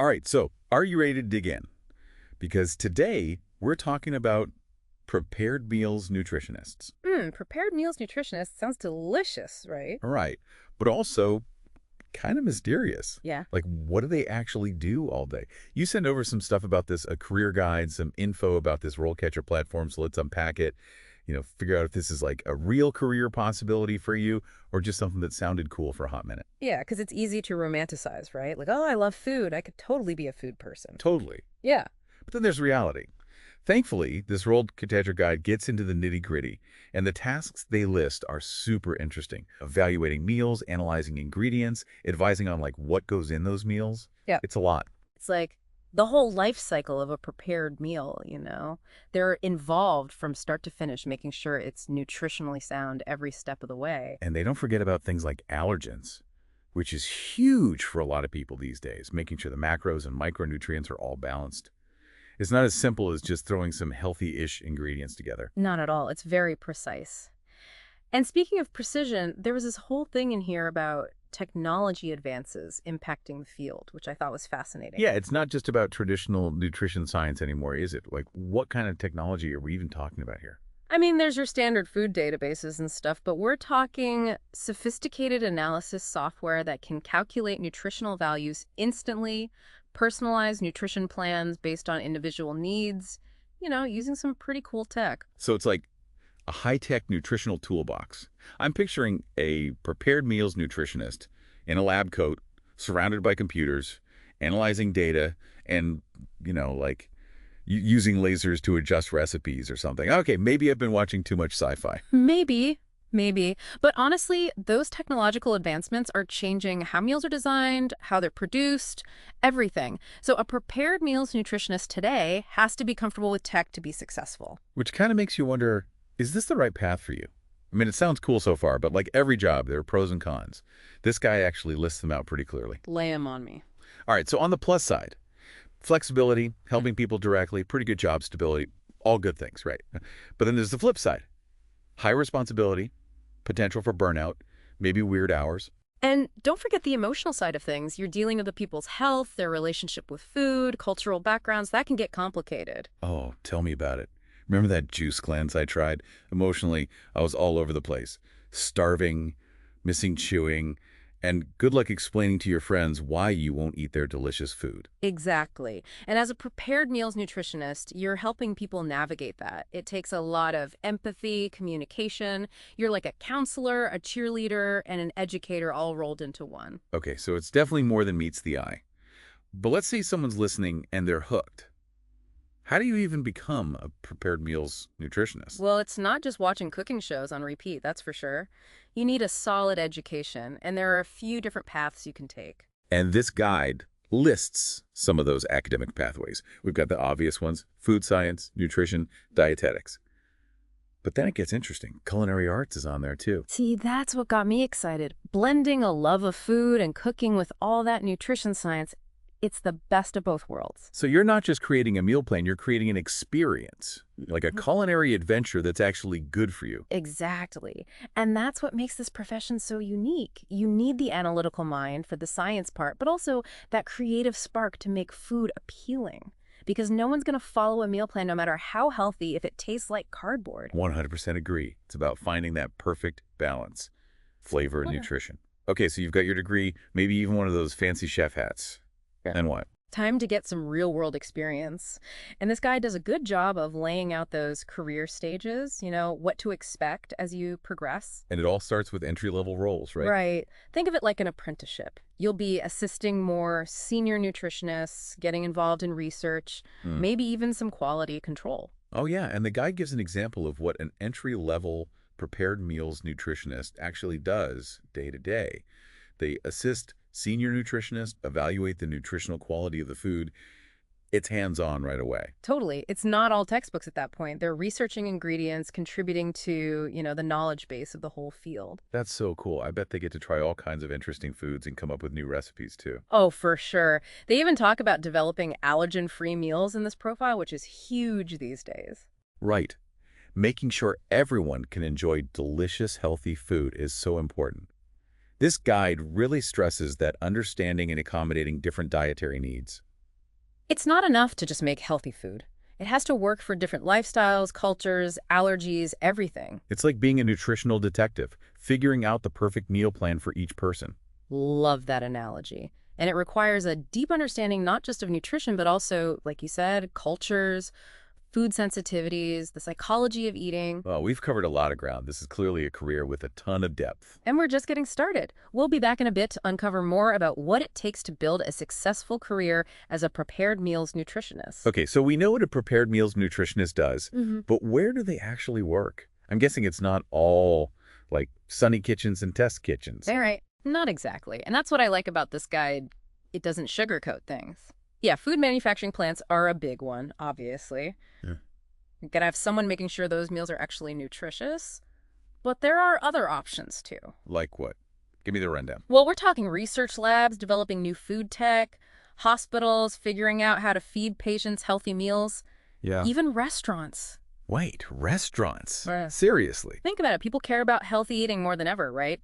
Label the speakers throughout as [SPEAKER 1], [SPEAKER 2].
[SPEAKER 1] All right, so are you ready to dig in? Because today we're talking about prepared meals nutritionists.
[SPEAKER 2] Prepared Meals Nutritionist sounds delicious, right?
[SPEAKER 1] All right, but also kind of mysterious.
[SPEAKER 2] Yeah.
[SPEAKER 1] Like, what do they actually do all day? You send over some stuff about this, a career guide, some info about this RoleCatcher platform, so let's unpack it, figure out if this is like a real career possibility for you or just something that sounded cool for a hot minute.
[SPEAKER 2] Yeah, because it's easy to romanticize, right? Like, oh, I love food. I could totally be a food person.
[SPEAKER 1] Totally.
[SPEAKER 2] Yeah.
[SPEAKER 1] But then there's reality. Thankfully, this RoleCatcher guide gets into the nitty-gritty, and the tasks they list are super interesting. Evaluating meals, analyzing ingredients, advising on like what goes in those meals.
[SPEAKER 2] Yeah.
[SPEAKER 1] It's a lot.
[SPEAKER 2] It's like the whole life cycle of a prepared meal. They're involved from start to finish, making sure it's nutritionally sound every step of the way.
[SPEAKER 1] And they don't forget about things like allergens, which is huge for a lot of people these days, making sure the macros and micronutrients are all balanced. It's not as simple as just throwing some healthy-ish ingredients together.
[SPEAKER 2] Not at all. It's very precise. And speaking of precision, there was this whole thing in here about technology advances impacting the field, which I thought was fascinating.
[SPEAKER 1] Yeah, it's not just about traditional nutrition science anymore, is it? Like, what kind of technology are we even talking about here?
[SPEAKER 2] I mean, there's your standard food databases and stuff, but we're talking sophisticated analysis software that can calculate nutritional values instantly, personalize nutrition plans based on individual needs, using some pretty cool tech.
[SPEAKER 1] So it's like a high-tech nutritional toolbox. I'm picturing a prepared meals nutritionist in a lab coat, surrounded by computers, analyzing data, and, like using lasers to adjust recipes or something. Okay, maybe I've been watching too much sci-fi.
[SPEAKER 2] Maybe. Maybe. But honestly, those technological advancements are changing how meals are designed, how they're produced, everything. So a prepared meals nutritionist today has to be comfortable with tech to be successful.
[SPEAKER 1] Which kind of makes you wonder, is this the right path for you? I mean, it sounds cool so far, but like every job, there are pros and cons. This guy actually lists them out pretty clearly.
[SPEAKER 2] Lay 'em on me.
[SPEAKER 1] All right, so on the plus side, flexibility, helping people directly, pretty good job stability, all good things, right? But then there's the flip side. High responsibility, potential for burnout, maybe weird hours.
[SPEAKER 2] And don't forget the emotional side of things. You're dealing with the people's health, their relationship with food, cultural backgrounds. That can get complicated.
[SPEAKER 1] Oh, tell me about it. Remember that juice cleanse I tried? Emotionally, I was all over the place. Starving, missing chewing, and good luck explaining to your friends why you won't eat their delicious food.
[SPEAKER 2] Exactly. And as a prepared meals nutritionist, you're helping people navigate that. It takes a lot of empathy, communication. You're like a counselor, a cheerleader, and an educator all rolled into one.
[SPEAKER 1] Okay, so it's definitely more than meets the eye. But let's say someone's listening and they're hooked. How do you even become a prepared meals nutritionist?
[SPEAKER 2] Well, it's not just watching cooking shows on repeat, that's for sure. You need a solid education, and there are a few different paths you can take.
[SPEAKER 1] And this guide lists some of those academic pathways. We've got the obvious ones: food science, nutrition, dietetics. But then it gets interesting. Culinary arts is on there too.
[SPEAKER 2] See, that's what got me excited. Blending a love of food and cooking with all that nutrition science, it's the best of both worlds.
[SPEAKER 1] So you're not just creating a meal plan, you're creating an experience, like a culinary adventure that's actually good for you.
[SPEAKER 2] Exactly. And that's what makes this profession so unique. You need the analytical mind for the science part, but also that creative spark to make food appealing. Because no one's going to follow a meal plan no matter how healthy if it tastes like cardboard.
[SPEAKER 1] 100% agree. It's about finding that perfect balance, flavor and nutrition. Okay, so you've got your degree, maybe even one of those fancy chef hats.
[SPEAKER 2] Yeah.
[SPEAKER 1] And what?
[SPEAKER 2] Time to get some real-world experience. And this guy does a good job of laying out those career stages, what to expect as you progress.
[SPEAKER 1] And it all starts with entry-level roles, right?
[SPEAKER 2] Right. Think of it like an apprenticeship. You'll be assisting more senior nutritionists, getting involved in research, maybe even some quality control.
[SPEAKER 1] Oh, yeah. And the guide gives an example of what an entry-level prepared meals nutritionist actually does day to day. They assist senior nutritionists, evaluate the nutritional quality of the food. It's hands-on right away.
[SPEAKER 2] Totally. It's not all textbooks at that point. They're researching ingredients, contributing to, the knowledge base of the whole field.
[SPEAKER 1] That's so cool. I bet they get to try all kinds of interesting foods and come up with new recipes, too.
[SPEAKER 2] Oh, for sure. They even talk about developing allergen-free meals in this profile, which is huge these days.
[SPEAKER 1] Right. Making sure everyone can enjoy delicious, healthy food is so important. This guide really stresses that understanding and accommodating different dietary needs.
[SPEAKER 2] It's not enough to just make healthy food. It has to work for different lifestyles, cultures, allergies, everything.
[SPEAKER 1] It's like being a nutritional detective, figuring out the perfect meal plan for each person.
[SPEAKER 2] Love that analogy. And it requires a deep understanding not just of nutrition, but also, like you said, cultures, food sensitivities, the psychology of eating.
[SPEAKER 1] Well, we've covered a lot of ground. This is clearly a career with a ton of depth.
[SPEAKER 2] And we're just getting started. We'll be back in a bit to uncover more about what it takes to build a successful career as a prepared meals nutritionist.
[SPEAKER 1] Okay, so we know what a prepared meals nutritionist does,
[SPEAKER 2] hmm
[SPEAKER 1] but where do they actually work? I'm guessing it's not all like sunny kitchens and test kitchens.
[SPEAKER 2] All right. Not exactly. And that's what I like about this guide. It doesn't sugarcoat things. Yeah, food manufacturing plants are a big one, obviously.
[SPEAKER 1] Yeah.
[SPEAKER 2] You gotta have someone making sure those meals are actually nutritious. But there are other options, too.
[SPEAKER 1] Like what? Give me the rundown.
[SPEAKER 2] Well, we're talking research labs developing new food tech, hospitals figuring out how to feed patients healthy meals,
[SPEAKER 1] Yeah.
[SPEAKER 2] even restaurants.
[SPEAKER 1] Wait, restaurants?
[SPEAKER 2] Yeah.
[SPEAKER 1] Seriously?
[SPEAKER 2] Think about it. People care about healthy eating more than ever, right?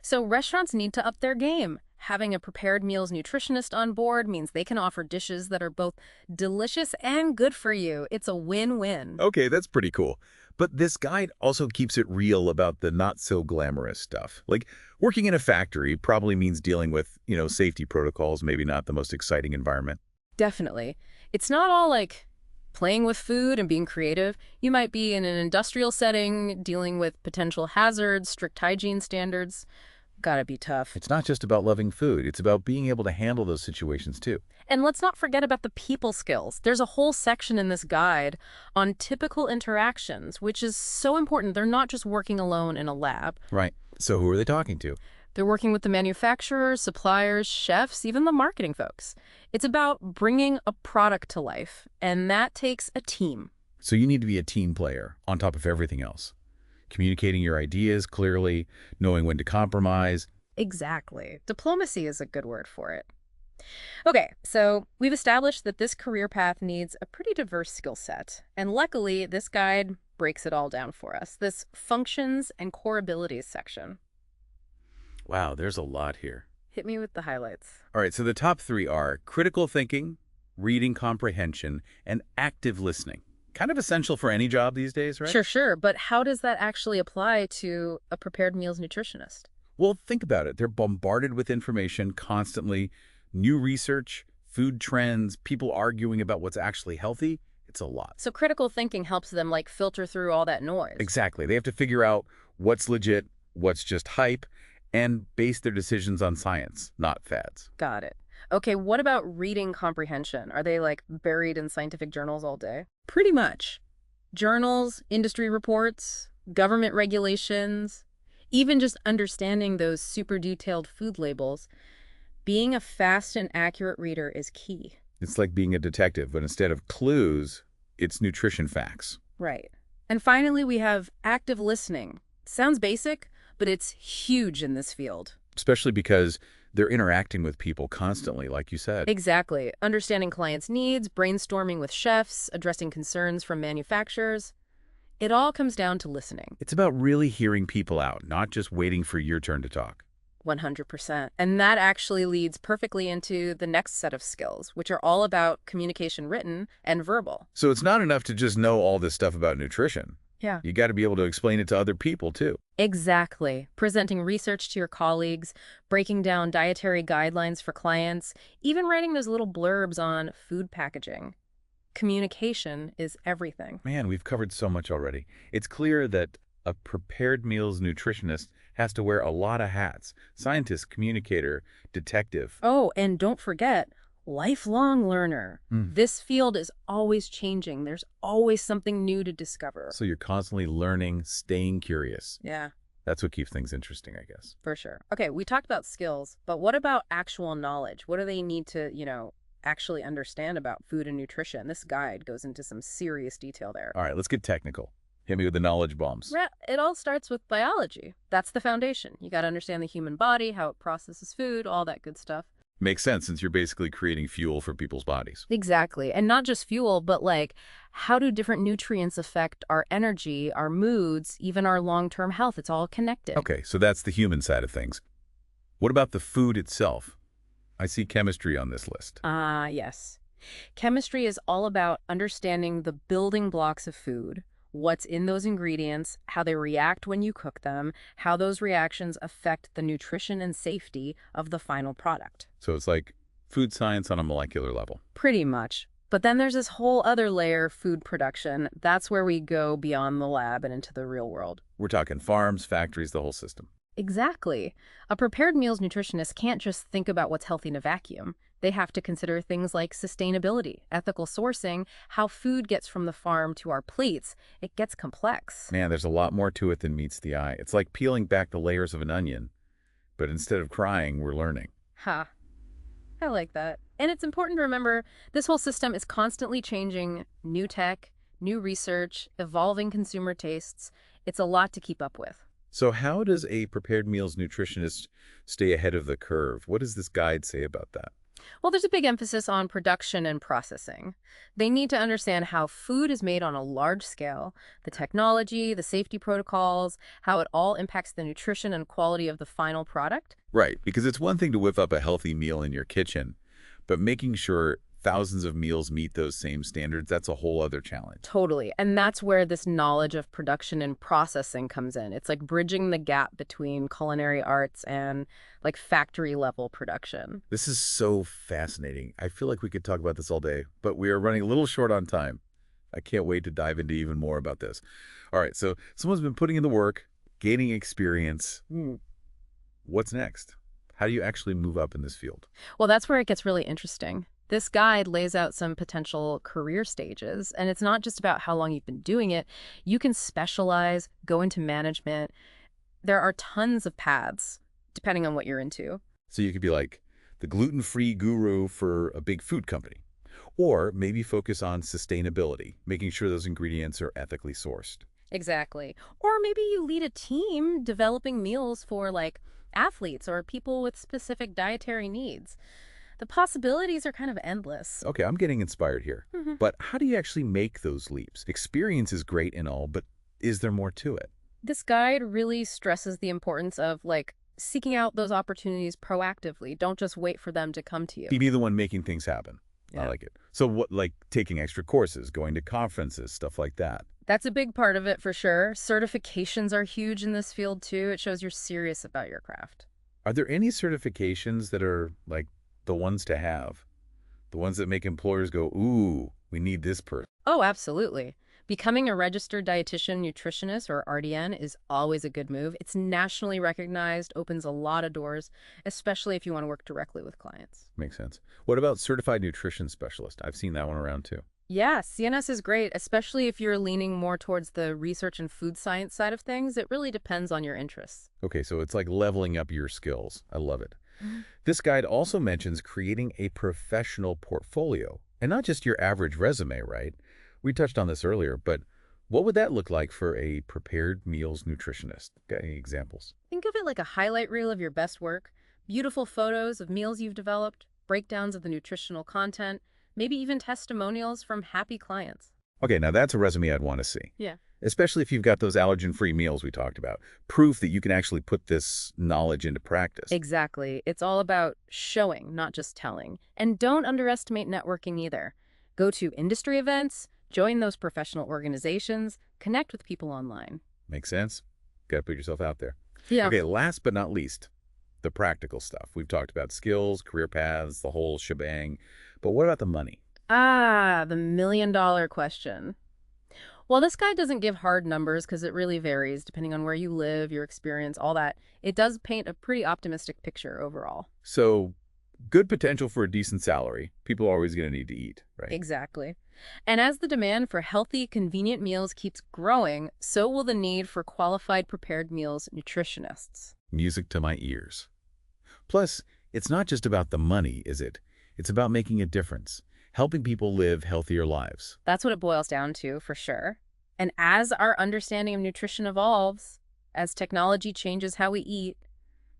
[SPEAKER 2] So restaurants need to up their game. Having a prepared meals nutritionist on board means they can offer dishes that are both delicious and good for you. It's a win-win.
[SPEAKER 1] Okay, that's pretty cool. But this guide also keeps it real about the not-so-glamorous stuff. Like, working in a factory probably means dealing with, safety protocols, maybe not the most exciting environment.
[SPEAKER 2] Definitely. It's not all like playing with food and being creative. You might be in an industrial setting, dealing with potential hazards, strict hygiene standards. Gotta be tough.
[SPEAKER 1] It's not just about loving food. It's about being able to handle those situations, too.
[SPEAKER 2] And let's not forget about the people skills. There's a whole section in this guide on typical interactions, which is so important. They're not just working alone in a lab.
[SPEAKER 1] Right. So who are they talking to?
[SPEAKER 2] They're working with the manufacturers, suppliers, chefs, even the marketing folks. It's about bringing a product to life, and that takes a team.
[SPEAKER 1] So you need to be a team player on top of everything else. Communicating your ideas clearly, knowing when to compromise.
[SPEAKER 2] Exactly. Diplomacy is a good word for it. Okay, so we've established that this career path needs a pretty diverse skill set. And luckily, this guide breaks it all down for us. This functions and core abilities section.
[SPEAKER 1] Wow, there's a lot here.
[SPEAKER 2] Hit me with the highlights.
[SPEAKER 1] All right, so the top three are critical thinking, reading comprehension, and active listening. Kind of essential for any job these days, right?
[SPEAKER 2] Sure. But how does that actually apply to a prepared meals nutritionist?
[SPEAKER 1] Well, think about it. They're bombarded with information constantly, new research, food trends, people arguing about what's actually healthy. It's a lot.
[SPEAKER 2] So critical thinking helps them like filter through all that noise.
[SPEAKER 1] Exactly. They have to figure out what's legit, what's just hype, and base their decisions on science, not fads.
[SPEAKER 2] Got it. Okay, what about reading comprehension? Are they like buried in scientific journals all day? Pretty much. Journals, industry reports, government regulations, even just understanding those super detailed food labels. Being a fast and accurate reader is key.
[SPEAKER 1] It's like being a detective, but instead of clues, it's nutrition facts.
[SPEAKER 2] Right. And finally, we have active listening. Sounds basic, but it's huge in this field.
[SPEAKER 1] Especially because they're interacting with people constantly, like you said.
[SPEAKER 2] Exactly. Understanding clients' needs, brainstorming with chefs, addressing concerns from manufacturers. It all comes down to listening.
[SPEAKER 1] It's about really hearing people out, not just waiting for your turn to talk.
[SPEAKER 2] 100%. And that actually leads perfectly into the next set of skills, which are all about communication written and verbal.
[SPEAKER 1] So it's not enough to just know all this stuff about nutrition.
[SPEAKER 2] Yeah.
[SPEAKER 1] You got to be able to explain it to other people, too.
[SPEAKER 2] Exactly. Presenting research to your colleagues, breaking down dietary guidelines for clients, even writing those little blurbs on food packaging. Communication is everything.
[SPEAKER 1] Man, we've covered so much already. It's clear that a prepared meals nutritionist has to wear a lot of hats. Scientist, communicator, detective.
[SPEAKER 2] Oh, and don't forget, lifelong learner. This field is always changing. There's always something new to discover.
[SPEAKER 1] So you're constantly learning, staying curious.
[SPEAKER 2] Yeah,
[SPEAKER 1] That's what keeps things interesting, I guess.
[SPEAKER 2] for sure. Okay, we talked about skills, but what about actual knowledge? What do they need to, actually understand about food and nutrition? This guide goes into some serious detail there.
[SPEAKER 1] All right, let's get technical. Hit me with the knowledge bombs.
[SPEAKER 2] It all starts with biology. That's the foundation. You got to understand the human body, how it processes food, all that good stuff.
[SPEAKER 1] Makes sense since you're basically creating fuel for people's bodies.
[SPEAKER 2] Exactly. And not just fuel, but like how do different nutrients affect our energy, our moods, even our long-term health? It's all connected.
[SPEAKER 1] Okay, so that's the human side of things. What about the food itself? I see chemistry on this list.
[SPEAKER 2] Yes. Chemistry is all about understanding the building blocks of food, what's in those ingredients, how they react when you cook them, how those reactions affect the nutrition and safety of the final product.
[SPEAKER 1] So it's like food science on a molecular level.
[SPEAKER 2] Pretty much. But then there's this whole other layer, food production. That's where we go beyond the lab and into the real world.
[SPEAKER 1] We're talking farms, factories, the whole system.
[SPEAKER 2] Exactly. A prepared meals nutritionist can't just think about what's healthy in a vacuum. They have to consider things like sustainability, ethical sourcing, how food gets from the farm to our plates. It gets complex.
[SPEAKER 1] Man, there's a lot more to it than meets the eye. It's like peeling back the layers of an onion, but instead of crying, we're learning.
[SPEAKER 2] Ha. I like that. And it's important to remember this whole system is constantly changing. New tech, new research, evolving consumer tastes. It's a lot to keep up with.
[SPEAKER 1] So how does a prepared meals nutritionist stay ahead of the curve? What does this guide say about that?
[SPEAKER 2] Well, there's a big emphasis on production and processing. They need to understand how food is made on a large scale, the technology, the safety protocols, how it all impacts the nutrition and quality of the final product.
[SPEAKER 1] Right, because it's one thing to whip up a healthy meal in your kitchen, but making sure thousands of meals meet those same standards, that's a whole other challenge.
[SPEAKER 2] Totally. And that's where this knowledge of production and processing comes in. It's like bridging the gap between culinary arts and like factory level production.
[SPEAKER 1] This is so fascinating. I feel like we could talk about this all day, but we are running a little short on time. I can't wait to dive into even more about this. All right, so someone's been putting in the work, gaining experience. What's next? How do you actually move up in this field?
[SPEAKER 2] Well, that's where it gets really interesting. This guide lays out some potential career stages, and it's not just about how long you've been doing it. You can specialize, go into management. There are tons of paths, depending on what you're into.
[SPEAKER 1] So you could be like the gluten-free guru for a big food company, or maybe focus on sustainability, making sure those ingredients are ethically sourced.
[SPEAKER 2] Exactly. Or maybe you lead a team developing meals for like athletes or people with specific dietary needs. The possibilities are kind of endless.
[SPEAKER 1] Okay, I'm getting inspired here. But how do you actually make those leaps? Experience is great and all, but is there more to it?
[SPEAKER 2] This guide really stresses the importance of like seeking out those opportunities proactively. Don't just wait for them to come to you.
[SPEAKER 1] Be the one making things happen. I
[SPEAKER 2] Yeah.
[SPEAKER 1] like it. So what, like taking extra courses, going to conferences, stuff like that?
[SPEAKER 2] That's a big part of it for sure. Certifications are huge in this field too. It shows you're serious about your craft.
[SPEAKER 1] Are there any certifications that are like the ones to have? The ones that make employers go, ooh, we need this person.
[SPEAKER 2] Oh, absolutely. Becoming a registered dietitian nutritionist or RDN is always a good move. It's nationally recognized, opens a lot of doors, especially if you want to work directly with clients.
[SPEAKER 1] Makes sense. What about certified nutrition specialist? I've seen that one around too.
[SPEAKER 2] Yeah, CNS is great, especially if you're leaning more towards the research and food science side of things. It really depends on your interests.
[SPEAKER 1] Okay, so it's like leveling up your skills. I love it. This guide also mentions creating a professional portfolio, and not just your average resume, right? We touched on this earlier, but what would that look like for a prepared meals nutritionist? Got any examples?
[SPEAKER 2] Think of it like a highlight reel of your best work, beautiful photos of meals you've developed, breakdowns of the nutritional content, maybe even testimonials from happy clients.
[SPEAKER 1] Okay, now that's a resume I'd want to see,
[SPEAKER 2] Yeah.
[SPEAKER 1] especially if you've got those allergen-free meals we talked about. Proof that you can actually put this knowledge into practice.
[SPEAKER 2] Exactly. It's all about showing, not just telling. And don't underestimate networking either. Go to industry events, join those professional organizations, connect with people online.
[SPEAKER 1] Makes sense? Got to put yourself out there.
[SPEAKER 2] Yeah.
[SPEAKER 1] Okay, last but not least, the practical stuff. We've talked about skills, career paths, the whole shebang. But what about the money?
[SPEAKER 2] Ah, the million-dollar question. Well, this guide doesn't give hard numbers because it really varies depending on where you live, your experience, all that. It does paint a pretty optimistic picture overall.
[SPEAKER 1] So, good potential for a decent salary. People are always going to need to eat, right?
[SPEAKER 2] Exactly. And as the demand for healthy, convenient meals keeps growing, so will the need for qualified prepared meals nutritionists.
[SPEAKER 1] Music to my ears. Plus, it's not just about the money, is it? It's about making a difference, helping people live healthier lives.
[SPEAKER 2] That's what it boils down to, for sure. And as our understanding of nutrition evolves, as technology changes how we eat,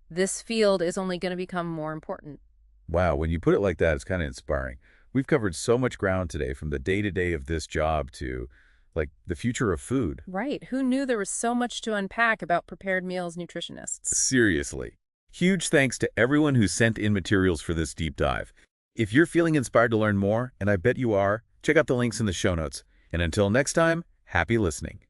[SPEAKER 2] this field is only going to become more important.
[SPEAKER 1] Wow, when you put it like that, it's kind of inspiring. We've covered so much ground today, from the day-to-day of this job to, like, the future of food.
[SPEAKER 2] Right. Who knew there was so much to unpack about prepared meals nutritionists?
[SPEAKER 1] Seriously. Huge thanks to everyone who sent in materials for this deep dive. If you're feeling inspired to learn more, and I bet you are, check out the links in the show notes. And until next time, happy listening.